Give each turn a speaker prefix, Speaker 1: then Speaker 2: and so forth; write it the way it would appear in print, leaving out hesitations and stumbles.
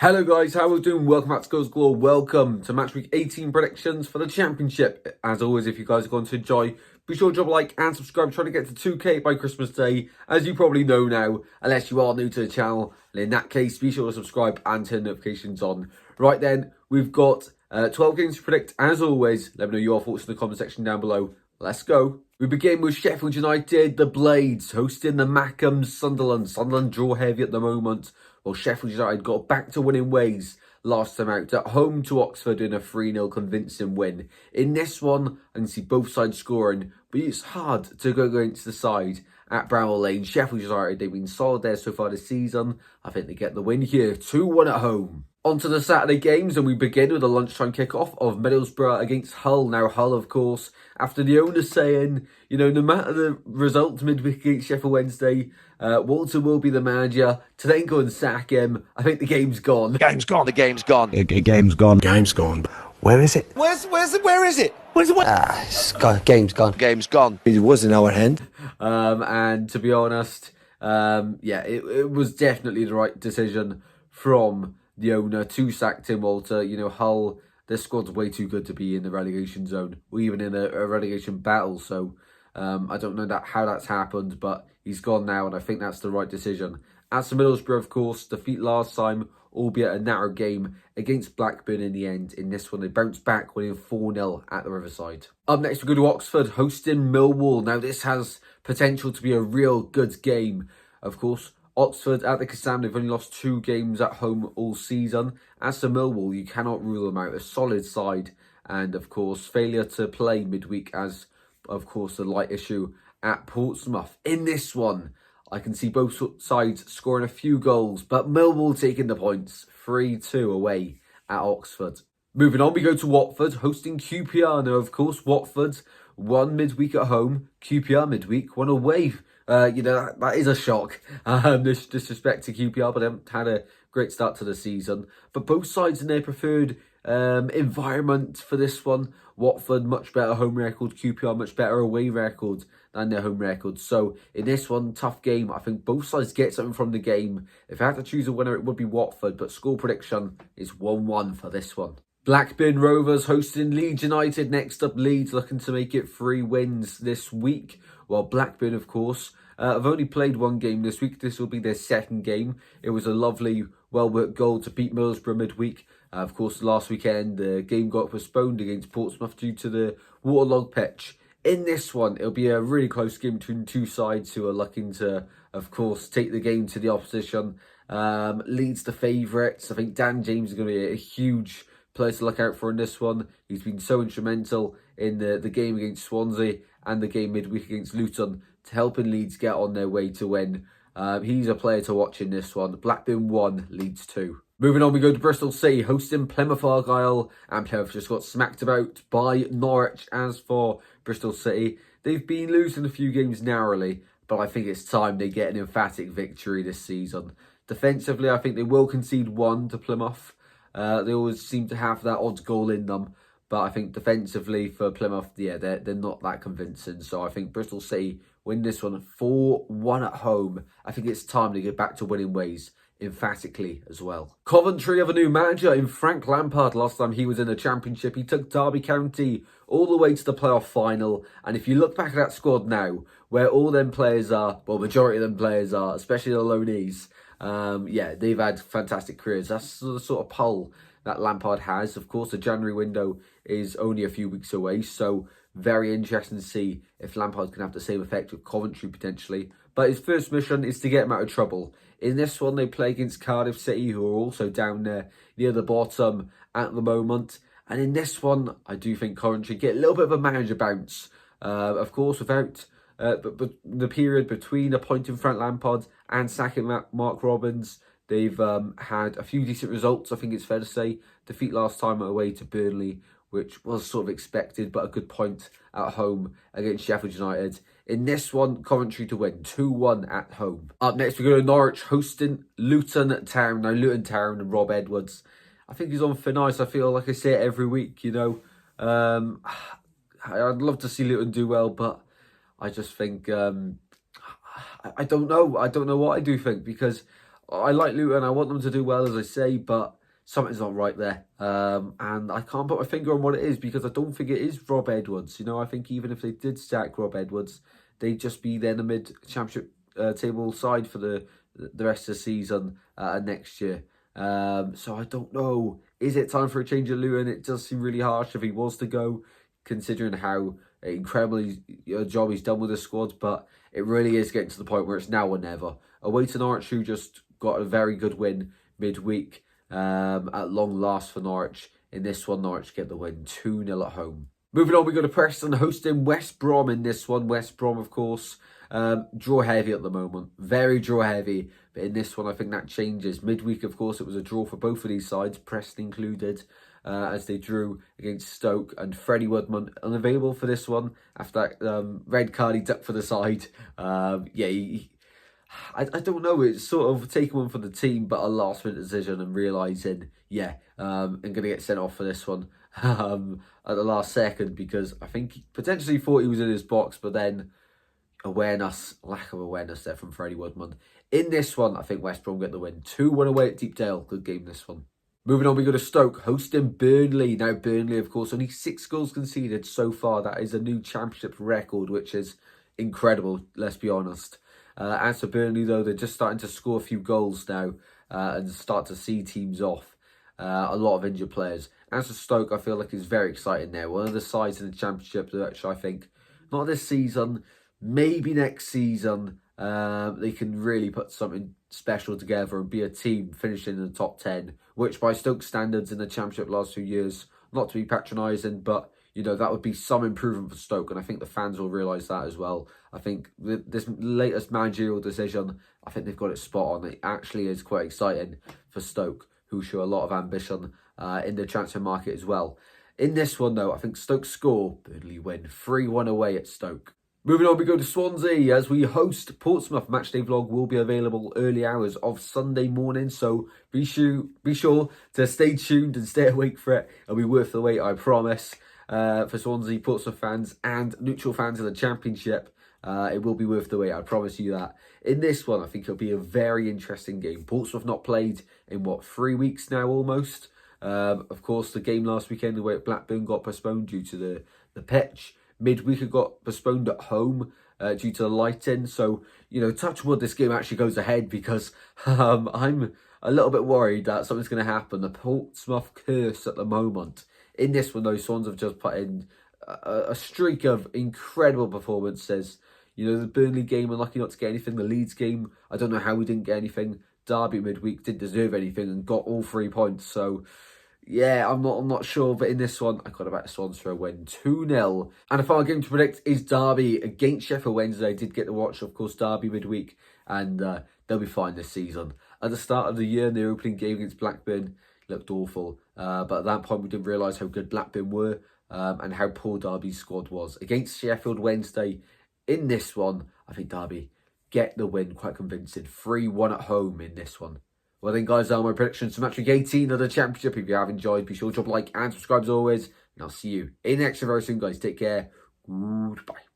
Speaker 1: Hello guys, how are we doing? Welcome back to Goals Galore. Welcome to match week 18 predictions for the championship. As always, if you guys are going to enjoy, be sure to drop a like and subscribe. Trying to get to 2k by Christmas Day, as you probably know now, unless you are new to the channel. And in that case, be sure to subscribe and turn notifications on. Right then, we've got 12 games to predict. As always, let me know your thoughts in the comment section down below. Let's go. We begin with Sheffield United, the Blades, hosting the Mackhams, Sunderland. Sunderland draw heavy at the moment. Well, Sheffield United got back to winning ways last time out at home to Oxford in a 3-0 convincing win. In this one, I can see both sides scoring, but it's hard to go against the side at Bramall Lane. Sheffield United, they've been solid there so far this season. I think they get the win here, 2-1 at home. On to the Saturday games, and we begin with a lunchtime kickoff of Middlesbrough against Hull. Now, Hull, of course, after the owner saying, no matter the result midweek against Sheffield Wednesday, Walter will be the manager. To then go and sack him, I think the game's gone.
Speaker 2: Game's gone.
Speaker 3: The game's gone.
Speaker 2: Game's gone.
Speaker 4: Game's gone. Where is it?
Speaker 3: Where is it?
Speaker 4: It's gone. Game's gone.
Speaker 3: Game's gone.
Speaker 4: It was in our hand.
Speaker 1: And to be honest, it was definitely the right decision from the owner to sack Tim Walter. Hull, their squad's way too good to be in the relegation zone or even in a relegation battle. So I don't know how that's happened, but he's gone now, and I think that's the right decision. As for Middlesbrough, of course, defeat last time, albeit a narrow game against Blackburn in the end. In this one, they bounced back, winning 4-0 at the Riverside. Up next, we go to Oxford, hosting Millwall. Now, this has potential to be a real good game. Of course, Oxford at the Kassam, they've only lost 2 games at home all season. As for Millwall, you cannot rule them out. A solid side, and of course, failure to play midweek as, of course, the light issue at Portsmouth. In this one, I can see both sides scoring a few goals, but Millwall taking the points, 3-2 away at Oxford. Moving on, we go to Watford, hosting QPR. Now, of course, Watford won midweek at home, QPR midweek won away. That is a shock. Disrespect to QPR, but they haven't had a great start to the season. But both sides in their preferred environment for this one. Watford, much better home record. QPR, much better away record than their home record. So in this one, tough game. I think both sides get something from the game. If I had to choose a winner, it would be Watford. But score prediction is 1-1 for this one. Blackburn Rovers hosting Leeds United. Next up, Leeds looking to make it 3 wins this week. Well, Blackburn, of course, have only played 1 game this week. This will be their 2nd game. It was a lovely, well-worked goal to beat Middlesbrough midweek. Of course, last weekend, the game got postponed against Portsmouth due to the waterlogged pitch. In this one, it'll be a really close game between 2 sides who are looking to, of course, take the game to the opposition. Leeds the favourites. I think Dan James is going to be a huge player to look out for in this one. He's been so instrumental in the game against Swansea and the game midweek against Luton to helping Leeds get on their way to win. He's a player to watch in this one. Blackburn 1, Leeds 2. Moving on, we go to Bristol City, hosting Plymouth Argyle, and Plymouth just got smacked about by Norwich. As for Bristol City, they've been losing a few games narrowly, but I think it's time they get an emphatic victory this season. Defensively, I think they will concede 1 to Plymouth. They always seem to have that odd goal in them, but I think defensively for Plymouth, they're not that convincing. So I think Bristol City win this one 4-1 at home. I think it's time to get back to winning ways, emphatically as well. Coventry have a new manager in Frank Lampard. Last time he was in the Championship, he took Derby County all the way to the playoff final. And if you look back at that squad now, where all them players are, well, majority of them players are, especially the loanees, they've had fantastic careers. That's the sort of pull that Lampard has. Of course, the January window is only a few weeks away, so very interesting to see if Lampard can have the same effect with Coventry potentially. But his first mission is to get him out of trouble. In this one, they play against Cardiff City, who are also down there near the bottom at the moment. And in this one, I do think Coventry get a little bit of a manager bounce. Of course, without but the period between appointing Frank Lampard and sacking Mark Robbins, they've had a few decent results, I think it's fair to say. Defeat last time away to Burnley, which was sort of expected, but a good point at home against Sheffield United. In this one, Coventry to win 2-1 at home. Up next, we go to Norwich hosting Luton Town. Now, Luton Town and Rob Edwards, I think he's on thin ice. I feel like I say it every week, I'd love to see Luton do well, but I just think I don't know. I don't know what I do think, because I like Luton. I want them to do well, as I say, but something's not right there. And I can't put my finger on what it is because I don't think it is Rob Edwards. You know, I think even if they did sack Rob Edwards, they'd just be then a mid-championship table side for the rest of the season next year. So I don't know. Is it time for a change at Luton? It does seem really harsh if he was to go, considering how incredible job he's done with the squad. But it really is getting to the point where it's now or never. Away to Norwich, who just got a very good win midweek at long last for Norwich. In this one, Norwich get the win 2-0 at home. Moving on, we go to Preston hosting West Brom in this one. West Brom, of course, draw heavy at the moment. Very draw heavy. But in this one, I think that changes. Midweek, of course, it was a draw for both of these sides, Preston included, as they drew against Stoke. And Freddie Woodman, unavailable for this one after that red card he ducked for the side. I don't know, it's sort of taking one for the team, but a last minute decision and realising, I'm going to get sent off for this one at the last second, because I think he potentially thought he was in his box, but then lack of awareness there from Freddie Woodman. In this one, I think West Brom get the win. 2-1 away at Deepdale. Good game, this one. Moving on, we go to Stoke, hosting Burnley. Now, Burnley, of course, only 6 goals conceded so far. That is a new championship record, which is incredible, let's be honest. As for Burnley, though, they're just starting to score a few goals now and start to see teams off. A lot of injured players. As for Stoke, I feel like it's very exciting there. One of the sides in the championship that I think, not this season, maybe next season, they can really put something special together and be a team finishing in the top 10, which by Stoke standards in the championship last 2 years, not to be patronising, but you know, that would be some improvement for Stoke, and I think the fans will realise that as well. I think this latest managerial decision, I think they've got it spot on. It actually is quite exciting for Stoke, who show a lot of ambition in the transfer market as well. In this one, though, I think Stoke score, Burnley win 3-1 away at Stoke. Moving on, we go to Swansea as we host Portsmouth. Matchday vlog will be available early hours of Sunday morning, so be sure to stay tuned and stay awake for it. It'll be worth the wait, I promise. For Swansea, Portsmouth fans and neutral fans in the Championship, it will be worth the wait, I promise you that. In this one, I think it'll be a very interesting game. Portsmouth not played in, 3 weeks now almost. Of course, the game last weekend away at Blackburn got postponed due to the pitch. Midweek it got postponed at home due to the lighting. So, you know, touch wood, this game actually goes ahead, because I'm a little bit worried that something's going to happen. The Portsmouth curse at the moment. In this one, though, Swans have just put in a streak of incredible performances. You know, the Burnley game, unlucky not to get anything. The Leeds game, I don't know how we didn't get anything. Derby midweek didn't deserve anything and got all 3 points. So, yeah, I'm not sure. But in this one, I got to back the Swans for a win, 2-0. And a final game to predict is Derby against Sheffield Wednesday. I did get to watch, of course, Derby midweek, and they'll be fine this season. At the start of the year, in the opening game against Blackburn, looked awful. But at that point, we didn't realise how good Blackburn were and how poor Derby's squad was. Against Sheffield Wednesday, in this one, I think Derby get the win quite convincing. 3-1 at home in this one. Well then, guys, that are my predictions for match week 18 of the Championship. If you have enjoyed, be sure to drop a like and subscribe as always. And I'll see you in the next video very soon, guys. Take care. Goodbye.